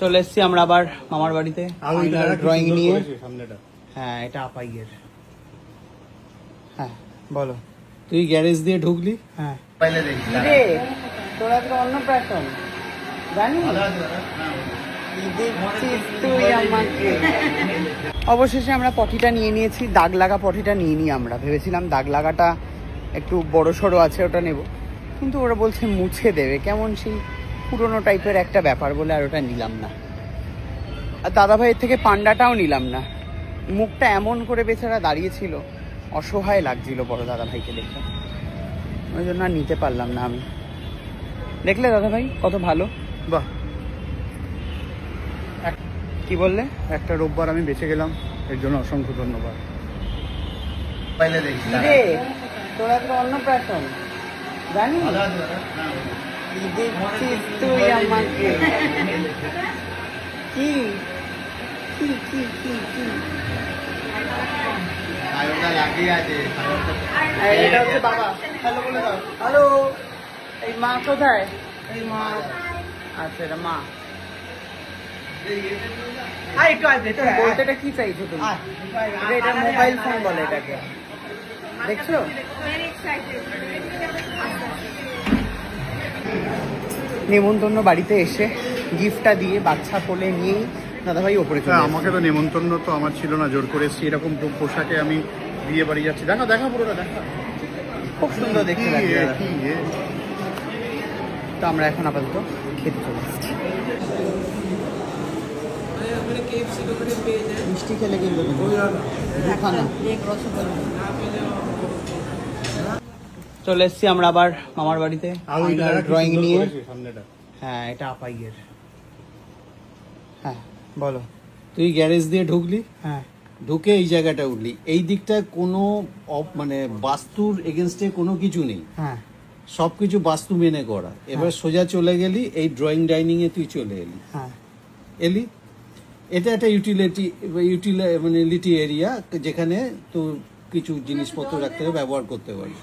চলে এসছি আমরা আবার মামার বাড়িতে ড্রয়িং নিয়ে। হ্যাঁ, এটা আপাইয়ের। হ্যাঁ বলো, তুই গ্যারেজ দিয়ে ঢুকলি? হ্যাঁ, রে তোরা তো অন্নপ্রাশন জানিস? অবশেষে আমরা পটিটা নিয়ে নিয়েছি, দাগ লাগা পটিটা নিয়ে নিই। আমরা ভেবেছিলাম দাগ লাগাটা একটু বড় সড়ো আছে, ওটা নেব, কিন্তু ওরা বলছে মুছে দেবে, কেমন সেই পুরোনো টাইপের একটা ব্যাপার বলে আর ওটা নিলাম না। আর দাদা ভাইয়ের থেকে পান্ডাটাও নিলাম না, মুখটা এমন করে বেচারা দাঁড়িয়েছিল, অসহায় লাগছিল বড় দাদা ভাইকে দেখে, ওই জন্য আর নিতে পারলাম না আমি। দেখলে দাদা ভাই কত ভালো? বাহ, কি বললে? একটা রোববার আমি বেঁচে গেলাম, এর জন্য অসংখ্য ধন্যবাদ। রে তোরা তো অন্নপ্রাশন জানিস? তুই আমাকে কি কি কি কি কি এটা হচ্ছে বাবা। হ্যালো বলে দাও। হ্যালো। এই মা কোথায়? এই মা। আচ্ছা, এটা মা। বলতে এটা কি চাইছো তুমি? এটা মোবাইল ফোন বলে এটাকে, দেখছো? নেমন্তন্ন বাড়িতে এসে গিফটটা দিয়ে বাচ্চা কোলে নিয়েই দাদাভাই ওপরে চলে আসে। আমাকে তো নেমন্তন্ন তো আমার ছিল না, জোর করে এসেছি। এরকম পোশাকে আমি বিয়ে বাড়ি যাচ্ছি। দেখা দেখা পুরোটা দেখা, খুব সুন্দর দেখতে লাগছে। তো আমরা এখন আপাতত খেতে চলে আসছি। মিষ্টি খেলে কিন্তু চলে এসছি আমরা আবার মামার বাড়িতে ড্রয়িং নিয়ে। হ্যাঁ, এটা আপাইয়ের। হ্যাঁ বলো, তুই গ্যারেজ দিয়ে ঢুকলি? হ্যাঁ, ঢুকে এই জায়গাটা উঠলি। এই দিকটায় কোনো মানে বাস্তুর এগেনস্টে কোনো কিছু নেই। হ্যাঁ, সবকিছু বাস্তু মেনে করা। এবার সোজা চলে গেলি এই ড্রয়িং ডাইনিং এ, তুই চলে এলি। হ্যাঁ, এলি। এটা একটা ইউটিলিটি এরিয়া, যেখানে তোর কিছু জিনিসপত্র রাখতে হবে, ব্যবহার করতে পারি।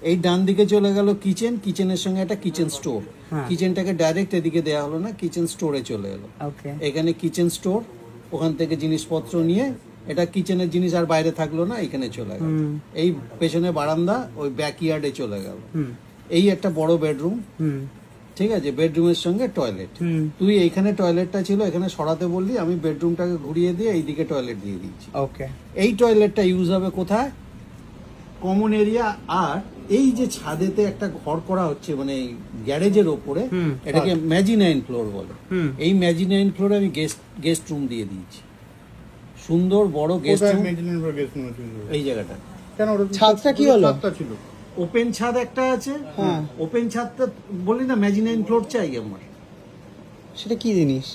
এই ডান দিকে চলে গেল কিচেন, কিচেনের সঙ্গে একটা কিচেন স্টোর। কিচেনটাকে ডাইরেক্ট এদিকে দেওয়া হলো না, কিচেন স্টোরে চলে এলো। এখানে কিচেন স্টোর, ওখান থেকে জিনিসপত্র নিয়ে, এটা কিচেনের জিনিস আর বাইরে থাকলো না, এখানে চলে গেল। এই পেছনে বারান্দা, ওই ব্যাকইয়ার্ডে চলে গেল। এই একটা বড় বেডরুম, ঠিক আছে, বেডরুমের সঙ্গে টয়লেট। তুই এইখানে টয়লেটটা ছিল, এখানে সরাতে বললি, আমি বেডরুমটাকে ঘুরিয়ে দিয়ে এইদিকে টয়লেট দিয়ে দিচ্ছি। ওকে, এই টয়লেটটা ইউজ হবে কোথায়? Common area. আর এই যে ছাদেতে একটা ঘর করা হচ্ছে, মানে গ্যারেজের ওপরে, এটাকে ম্যাজিনাইন ফ্লোর বলে। এই ম্যাজিনাইন ফ্লোরে আমি গেস্ট রুম দিয়ে দিয়েছি, সুন্দর বড় গেস্ট রুম। এই জায়গাটা কেন? ছাদটা কি হলো? ছিল ওপেন ছাদ একটা আছে। হ্যাঁ, ওপেন ছাদটা বলি না, ম্যাজিনাইন ফ্লোর চাই আমার। সেটা কি জিনিস?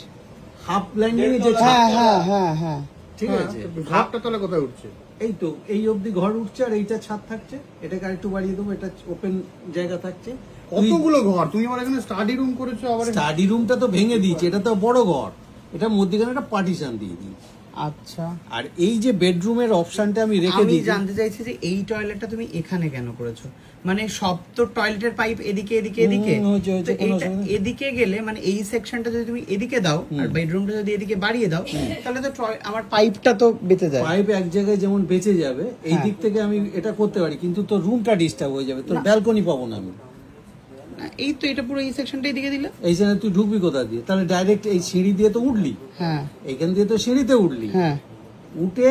হাফ ল্যান্ডিং এ যে ছাদ। হ্যাঁ হ্যাঁ হ্যাঁ, ঠিক আছে। হাফটা তাহলে কোথায় উঠছে? এই তো এই অবধি ঘর উঠছে, আর এইটা ছাদ থাকছে। এটাকে আরেকটু বাড়িয়ে দেবো, এটা ওপেন জায়গা থাকছে। কতগুলো ঘর? তুমি আমার এখানে স্টাডি রুম করেছো। আবার স্টাডি রুমটা তো ভেঙে দিয়েছি, এটা তো বড় ঘর, এটা মধ্যখানে একটা পার্টিশন দিয়ে দিয়েছি। আচ্ছা, আর এই যে বেডরুমের অপশনটা আমি রেখে দিই। জানতে চাইছি যে এই টয়লেটটা তুমি এখানে কেন করেছো? মানে সব তো টয়লেটের পাইপ এদিকে এদিকে এদিকে, এদিকে গেলে মানে এই সেকশনটা যদি তুমি এদিকে দাও আর বেডরুমটা যদি এদিকে বাড়িয়ে দাও, তাহলে তো আমার পাইপটা তো বেঁচে যাবে। পাইপ এক জায়গায় যেমন বেঁচে যাবে, এই দিক থেকে আমি এটা করতে পারি, কিন্তু তোর রুমটা ডিস্টার্ব হয়ে যাবে, তোর ব্যালকনি পাবো না আমি। এই তো এটা পুরো এই সেকশনটা এদিকে দিলে, এইখানে তুই ঢুকবি কোথা দিয়ে? তাহলে ডাইরেক্ট এই সিঁড়ি দিয়ে তো উঠলি। হ্যাঁ, এইখান দিয়ে তো সিঁড়িতে উঠলি। হ্যাঁ, উঠে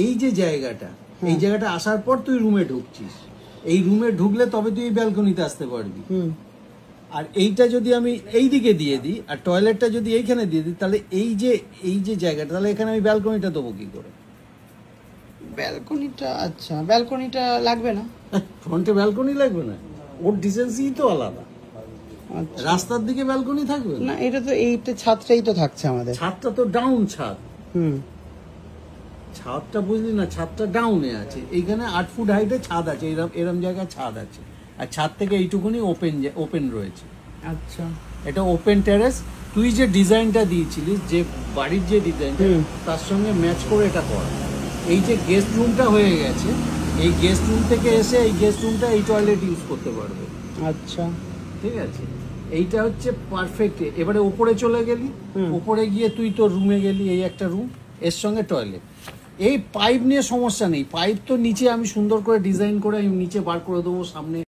এই যে জায়গাটা, এই জায়গাটা আসার পর তুই রুমে ঢুকছিস। এই রুমে ঢুকলে তবে তুই এই ব্যালকনিতে আসতে পারবি। আর এইটা যদি আমি এই দিকে দিয়ে দিই, আর টয়লেটটা যদি এইখানে দিয়ে দিই, তাহলে এই যে জায়গাটা, তাহলে এখানে আমি ব্যালকনিটা দেবো কি করে? ব্যালকনিটা, আচ্ছা ব্যালকনিটা লাগবে না, ফ্রন্টে ব্যালকনি লাগবে না, ওর ডিসেন্সি তো আলাদা। রাস্তার দিকে ব্যালকনি থাকবে না। এটা তো এইটা ছাদটাই তো থাকছে আমাদের। ছাদটা তো ডাউন ছাদ। ছাদটা বুঝলি না, ছাদটা ডাউনে আছে। এইখানে 8 ফুট হাইটে ছাদ আছে, এরম জায়গায় ছাদ আছে, আর ছাদ থেকে এইটুকুনি ওপেন রয়েছে। আচ্ছা, এটা ওপেন টেরেস। তুই যে ডিজাইনটা দিয়েছিলিস, যে বাড়ির যে ডিজাইনটা, তার সঙ্গে ম্যাচ করে এটা কর। এই যে গেস্ট রুমটা হয়ে গেছে, এই গেস্ট রুম থেকে এসে এই গেস্ট রুমটা এই টয়লেট ইউজ করতে পারবে। আচ্ছা, ঠিক আছে। এইটা হচ্ছে পারফেক্ট। এবারে ওপরে চলে গেলি, ওপরে গিয়ে তুই তোর রুমে গেলি, এই একটা রুম, এর সঙ্গে টয়লেট। এই পাইপ নিয়ে সমস্যা নেই, পাইপ তো নিচে আমি সুন্দর করে ডিজাইন করে আমি নিচে বার করে দেবো সামনে।